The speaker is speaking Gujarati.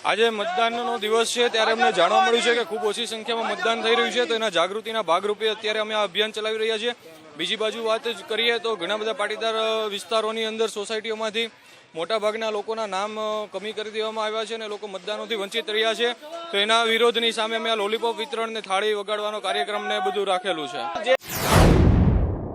આજે મતદાનનો દિવસ છે ત્યારે અમને જાણવા મળ્યું છે કે ખૂબ ઓછી સંખ્યામાં મતદાન થઈ રહ્યું છે, તો એના જાગૃતિના ભાગરૂપે અત્યારે અમે આ અભિયાન ચલાવી રહ્યા છીએ। બીજી બાજુ વાત જ કરીએ તો ઘણા બધા પાટીદાર વિસ્તારોની અંદર સોસાયટીઓમાંથી મોટાભાગના લોકોના નામ કમી કરી દેવામાં આવ્યા છે અને લોકો મતદાનોથી વંચિત રહ્યા છે, તો એના વિરોધની સામે અમે આ લોલીપોપ વિતરણ ને થાળી વગાડવાનો કાર્યક્રમને બધું રાખેલું છે।